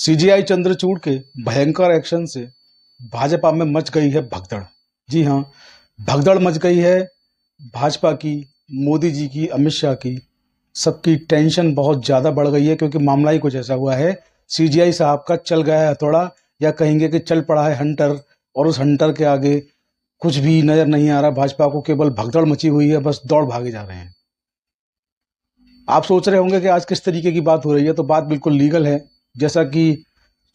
CGI Chandrachud के भयंकर action से भाजपा में मच गई है भगदड़। जी हाँ, भगदड़ मच गई है भाजपा की, मोदी जी की, अमित शाह की। सबकी टेंशन बहुत ज़्यादा बढ़ गई है क्योंकि मामला ही कुछ ऐसा हुआ है। सीजीआई साहब का चल गया है हथौड़ा, या कहेंगे कि चल पड़ा है हंटर, और उस हंटर के आगे कुछ भी नज़र नहीं आ रहा। भाजपा को केवल भगदड़ मची हुई है, बस दौड़ भागे जा रहे हैं। आप सोच रहे होंगे कि आज किस तरीके की बात हो रही है, तो बात बिल्कुल लीगल है। जैसा कि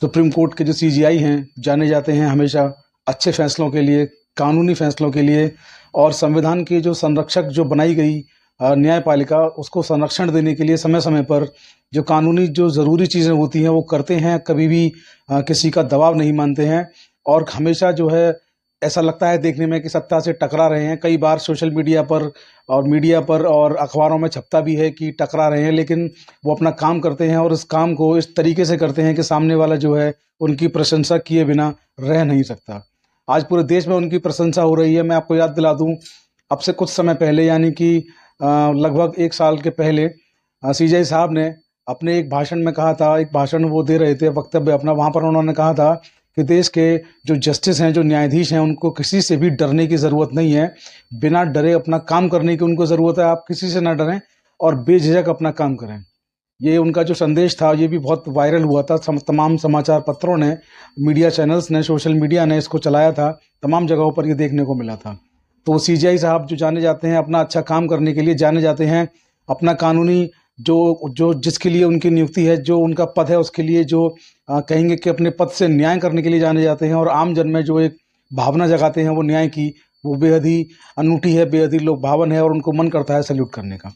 सुप्रीम कोर्ट के जो सीजीआई हैं जाने जाते हैं हमेशा अच्छे फैसलों के लिए, कानूनी फैसलों के लिए, और संविधान की जो संरक्षक जो बनाई गई न्यायपालिका, उसको संरक्षण देने के लिए समय समय पर जो कानूनी जो ज़रूरी चीज़ें होती हैं वो करते हैं। कभी भी किसी का दबाव नहीं मानते हैं, और हमेशा जो है ऐसा लगता है देखने में कि सत्ता से टकरा रहे हैं। कई बार सोशल मीडिया पर और मीडिया पर और अखबारों में छपता भी है कि टकरा रहे हैं, लेकिन वो अपना काम करते हैं और इस काम को इस तरीके से करते हैं कि सामने वाला जो है उनकी प्रशंसा किए बिना रह नहीं सकता। आज पूरे देश में उनकी प्रशंसा हो रही है। मैं आपको याद दिला दूं, अब से कुछ समय पहले, यानी कि लगभग 1 साल के पहले, सीजीआई साहब ने अपने एक भाषण में कहा था, एक भाषण वो दे रहे थे, वक्तव्य अपना, वहाँ पर उन्होंने कहा था कि देश के जो जस्टिस हैं, जो न्यायाधीश हैं, उनको किसी से भी डरने की ज़रूरत नहीं है। बिना डरे अपना काम करने की उनको ज़रूरत है। आप किसी से ना डरें और बेझिझक अपना काम करें। ये उनका जो संदेश था ये भी बहुत वायरल हुआ था। तमाम समाचार पत्रों ने, मीडिया चैनल्स ने, सोशल मीडिया ने इसको चलाया था। तमाम जगहों पर ये देखने को मिला था। तो सीजीआई साहब जो जाने जाते हैं अपना अच्छा काम करने के लिए, जाने जाते हैं अपना कानूनी जो जो जिसके लिए उनकी नियुक्ति है, जो उनका पद है, उसके लिए जो कहेंगे कि अपने पद से न्याय करने के लिए जाने जाते हैं, और आम जन में जो एक भावना जगाते हैं वो न्याय की, वो बेहद ही अनूठी है, बेहद ही लोक भावन है, और उनको मन करता है सैल्यूट करने का।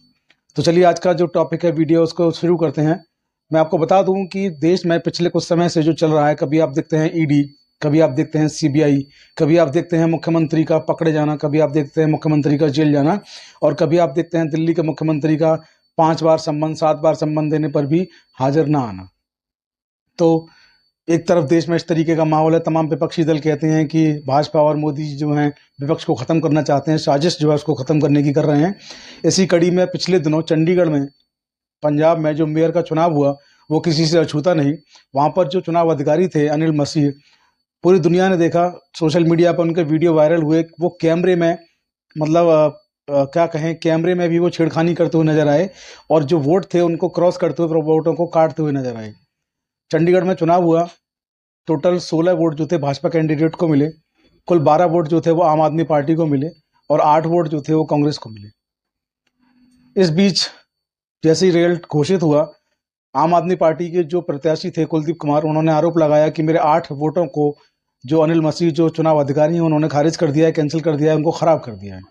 तो चलिए आज का जो टॉपिक है वीडियो, उसको शुरू करते हैं। मैं आपको बता दूं कि देश में पिछले कुछ समय से जो चल रहा है, कभी आप देखते हैं ईडी, कभी आप देखते हैं सीबीआई, कभी आप देखते हैं मुख्यमंत्री का पकड़े जाना, कभी आप देखते हैं मुख्यमंत्री का जेल जाना, और कभी आप देखते हैं दिल्ली के मुख्यमंत्री का 5 बार सम्मन, 7 बार सम्मन देने पर भी हाजिर ना आना। तो एक तरफ देश में इस तरीके का माहौल है। तमाम विपक्षी दल कहते हैं कि भाजपा और मोदी जी जो हैं विपक्ष को ख़त्म करना चाहते हैं, साजिश जो है उसको ख़त्म करने की कर रहे हैं। इसी कड़ी में पिछले दिनों चंडीगढ़ में, पंजाब में जो मेयर का चुनाव हुआ वो किसी से अछूता नहीं। वहाँ पर जो चुनाव अधिकारी थे अनिल मसीह, पूरी दुनिया ने देखा, सोशल मीडिया पर उनके वीडियो वायरल हुए। वो कैमरे में, मतलब क्या कहें, कैमरे में भी वो छेड़खानी करते हुए नजर आए, और जो वोट थे उनको क्रॉस करते हुए, वोटों को काटते हुए नजर आए। चंडीगढ़ में चुनाव हुआ, टोटल 16 वोट जो थे भाजपा कैंडिडेट को मिले, कुल 12 वोट जो थे वो आम आदमी पार्टी को मिले, और 8 वोट जो थे वो कांग्रेस को मिले। इस बीच जैसे ही रिजल्ट घोषित हुआ, आम आदमी पार्टी के जो प्रत्याशी थे कुलदीप कुमार, उन्होंने आरोप लगाया कि मेरे 8 वोटों को जो अनिल मसीह जो चुनाव अधिकारी हैं उन्होंने खारिज कर दिया है, कैंसिल कर दिया है, उनको ख़राब कर दिया है।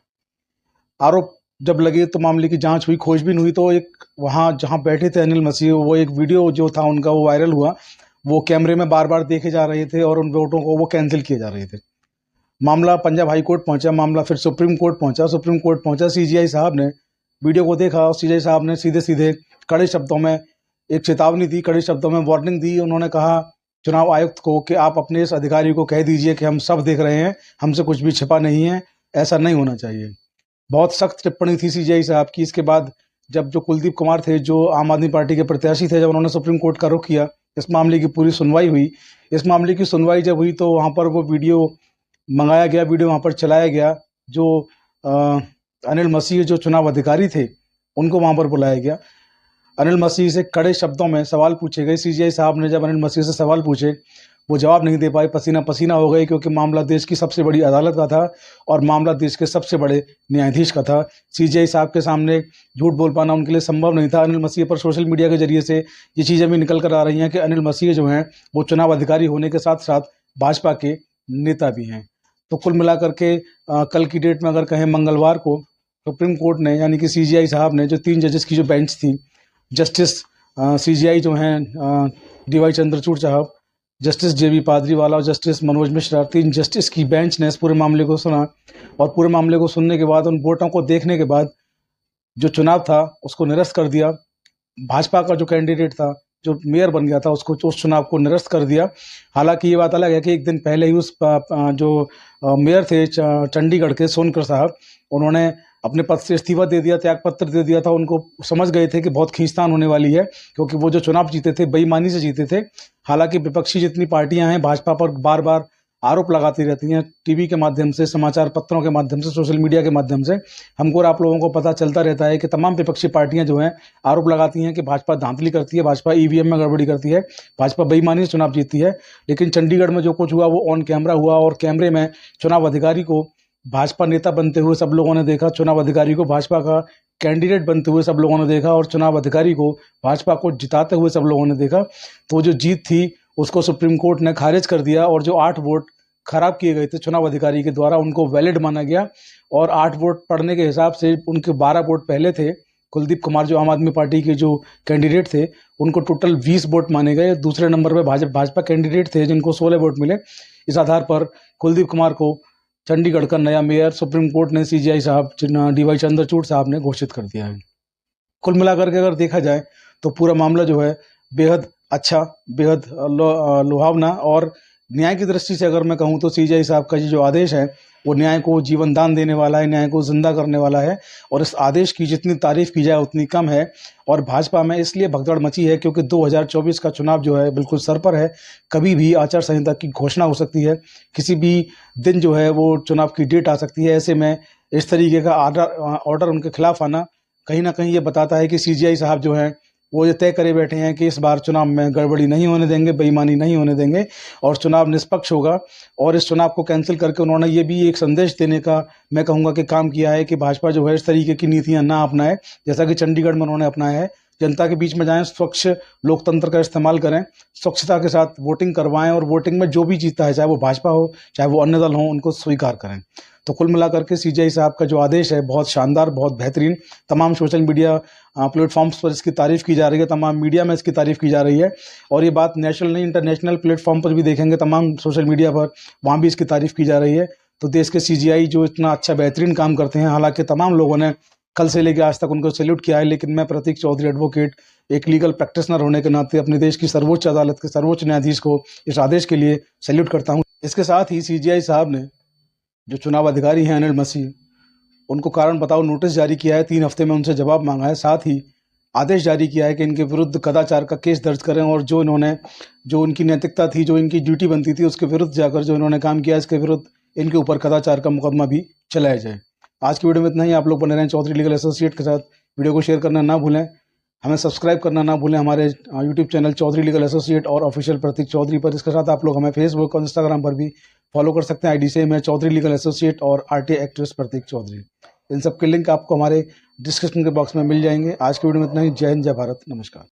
आरोप जब लगे तो मामले की जांच हुई, खोजबीन हुई, तो एक वहाँ जहाँ बैठे थे अनिल मसीह, वो एक वीडियो जो था उनका वो वायरल हुआ। वो कैमरे में बार बार देखे जा रहे थे और उन वोटों को वो कैंसिल किए जा रहे थे। मामला पंजाब हाई कोर्ट पहुंचा, मामला फिर सुप्रीम कोर्ट पहुंचा, सुप्रीम कोर्ट पहुंचा। सीजीआई साहब ने वीडियो को देखा और सीजीआई साहब ने सीधे सीधे कड़े शब्दों में एक चेतावनी दी, कड़े शब्दों में वार्निंग दी। उन्होंने कहा चुनाव आयुक्त को कि आप अपने इस अधिकारी को कह दीजिए कि हम सब देख रहे हैं, हमसे कुछ भी छिपा नहीं है, ऐसा नहीं होना चाहिए। बहुत सख्त टिप्पणी थी सीजीआई साहब की। इसके बाद जब जो कुलदीप कुमार थे, जो आम आदमी पार्टी के प्रत्याशी थे, जब उन्होंने सुप्रीम कोर्ट का रुख किया, इस मामले की पूरी सुनवाई हुई। इस मामले की सुनवाई जब हुई तो वहाँ पर वो वीडियो मंगाया गया, वीडियो वहाँ पर चलाया गया। जो अनिल मसीह जो चुनाव अधिकारी थे उनको वहाँ पर बुलाया गया। अनिल मसीह से कड़े शब्दों में सवाल पूछे गए। सीजीआई साहब ने जब अनिल मसीह से सवाल पूछे, वो जवाब नहीं दे पाए, पसीना पसीना हो गए, क्योंकि मामला देश की सबसे बड़ी अदालत का था और मामला देश के सबसे बड़े न्यायाधीश का था। सीजीआई साहब के सामने झूठ बोल पाना उनके लिए संभव नहीं था। अनिल मसीह पर सोशल मीडिया के जरिए से ये चीज़ें भी निकल कर आ रही हैं कि अनिल मसीह जो हैं वो चुनाव अधिकारी होने के साथ साथ भाजपा के नेता भी हैं। तो कुल मिलाकर के कल की डेट में अगर कहें, मंगलवार को सुप्रीम कोर्ट ने, यानी कि सीजीआई साहब ने, जो 3 जजेस की जो बेंच थी, जस्टिस सीजीआई जो हैं डीवाई चंद्रचूड़ साहब, जस्टिस जेबी पादरीवाला और जस्टिस मनोज मिश्रा, 3 जस्टिस की बेंच ने इस पूरे मामले को सुना। और पूरे मामले को सुनने के बाद, उन वोटों को देखने के बाद, जो चुनाव था उसको निरस्त कर दिया। भाजपा का जो कैंडिडेट था, जो मेयर बन गया था, उसको उस चुनाव को निरस्त कर दिया। हालांकि ये बात अलग है कि एक दिन पहले ही उस जो मेयर थे चंडीगढ़ के, सोनकर साहब, उन्होंने अपने पद से इस्तीफा दे दिया, त्याग पत्र दे दिया था। उनको समझ गए थे कि बहुत खींचतान होने वाली है, क्योंकि वो जो चुनाव जीते थे बेईमानी से जीते थे। हालांकि विपक्षी जितनी पार्टियां हैं भाजपा पर बार बार आरोप लगाती रहती हैं, टीवी के माध्यम से, समाचार पत्रों के माध्यम से, सोशल मीडिया के माध्यम से हमको और आप लोगों को पता चलता रहता है कि तमाम विपक्षी पार्टियां जो हैं आरोप लगाती हैं कि भाजपा धांधली करती है, भाजपा ईवीएम में गड़बड़ी करती है, भाजपा बेईमानी से चुनाव जीतती है। लेकिन चंडीगढ़ में जो कुछ हुआ वो ऑन कैमरा हुआ, और कैमरे में चुनाव अधिकारी को भाजपा नेता बनते हुए सब लोगों ने देखा, चुनाव अधिकारी को भाजपा का कैंडिडेट बनते हुए सब लोगों ने देखा, और चुनाव अधिकारी को भाजपा को जिताते हुए सब लोगों ने देखा। तो जो जीत थी उसको सुप्रीम कोर्ट ने खारिज कर दिया, और जो 8 वोट खराब किए गए थे चुनाव अधिकारी के द्वारा उनको वैलिड माना गया। और 8 वोट पड़ने के हिसाब से उनके 12 वोट पहले थे। कुलदीप कुमार जो आम आदमी पार्टी के जो कैंडिडेट थे उनको टोटल 20 वोट माने गए। दूसरे नंबर पर भाजपा कैंडिडेट थे जिनको 16 वोट मिले। इस आधार पर कुलदीप कुमार को चंडीगढ़ का नया मेयर सुप्रीम कोर्ट ने सीजीआई साहब डीवाई चंद्रचूड़ साहब ने घोषित कर दिया है। कुल मिलाकर के अगर देखा जाए तो पूरा मामला जो है बेहद अच्छा, बेहद लुभावना, और न्याय की दृष्टि से अगर मैं कहूँ तो सीजीआई साहब का जो आदेश है वो न्याय को जीवन दान देने वाला है, न्याय को जिंदा करने वाला है। और इस आदेश की जितनी तारीफ की जाए उतनी कम है। और भाजपा में इसलिए भगदड़ मची है क्योंकि 2024 का चुनाव जो है बिल्कुल सर पर है। कभी भी आचार संहिता की घोषणा हो सकती है, किसी भी दिन जो है वो चुनाव की डेट आ सकती है। ऐसे में इस तरीके का ऑर्डर उनके खिलाफ आना कहीं ना कहीं ये बताता है कि सीजीआई साहब जो हैं वो ये तय करे बैठे हैं कि इस बार चुनाव में गड़बड़ी नहीं होने देंगे, बेईमानी नहीं होने देंगे, और चुनाव निष्पक्ष होगा। और इस चुनाव को कैंसिल करके उन्होंने ये भी एक संदेश देने का मैं कहूँगा कि काम किया है कि भाजपा जो है इस तरीके की नीतियाँ ना अपनाए जैसा कि चंडीगढ़ में उन्होंने अपनाया है। जनता के बीच में जाएं, स्वच्छ लोकतंत्र का इस्तेमाल करें, स्वच्छता के साथ वोटिंग करवाएं, और वोटिंग में जो भी जीतता है, चाहे वो भाजपा हो चाहे वो अन्य दल हो, उनको स्वीकार करें। तो कुल मिलाकर के सीजीआई साहब का जो आदेश है बहुत शानदार, बहुत बेहतरीन। तमाम सोशल मीडिया प्लेटफॉर्म्स पर इसकी तारीफ की जा रही है, तमाम मीडिया में इसकी तारीफ की जा रही है। और ये बात नेशनल नहीं इंटरनेशनल प्लेटफॉर्म पर भी देखेंगे, तमाम सोशल मीडिया पर, वहाँ भी इसकी तारीफ की जा रही है। तो देश के सीजीआई जो इतना अच्छा बेहतरीन काम करते हैं, हालांकि तमाम लोगों ने कल से लेकर आज तक उनको सैल्यूट किया है, लेकिन मैं प्रतीक चौधरी एडवोकेट एक लीगल प्रैक्टिशनर होने के नाते अपने देश की सर्वोच्च अदालत के सर्वोच्च न्यायाधीश को इस आदेश के लिए सैल्यूट करता हूँ। इसके साथ ही सीजीआई साहब ने जो चुनाव अधिकारी हैं अनिल मसीह, उनको कारण बताओ नोटिस जारी किया है, 3 हफ्ते में उनसे जवाब मांगा है। साथ ही आदेश जारी किया है कि इनके विरुद्ध कदाचार का केस दर्ज करें, और जो उनकी नैतिकता थी, जो इनकी ड्यूटी बनती थी, उसके विरुद्ध जाकर जो इन्होंने काम किया इसके विरुद्ध इनके ऊपर कदाचार का मुकदमा भी चलाया जाए। आज की वीडियो में इतना ही। आप लोग बने रहें चौधरी लीगल एसोसिएट के साथ। वीडियो को शेयर करना ना भूलें, हमें सब्सक्राइब करना ना भूलें हमारे YouTube channel Chaudhary legal associate और ऑफिशियल प्रतीक चौधरी पर। इसके साथ आप लोग हमें फेसबुक और इंस्टाग्राम पर भी फॉलो कर सकते हैं। आईडी सेम है, चौधरी लीगल एसोसिएट और आरटीआई एक्टिविस्ट प्रतीक चौधरी। इन सब के लिंक आपको हमारे डिस्क्रिप्शन के बॉक्स में मिल जाएंगे। आज की वीडियो में इतना ही। जय हिंद, जय भारत, नमस्कार।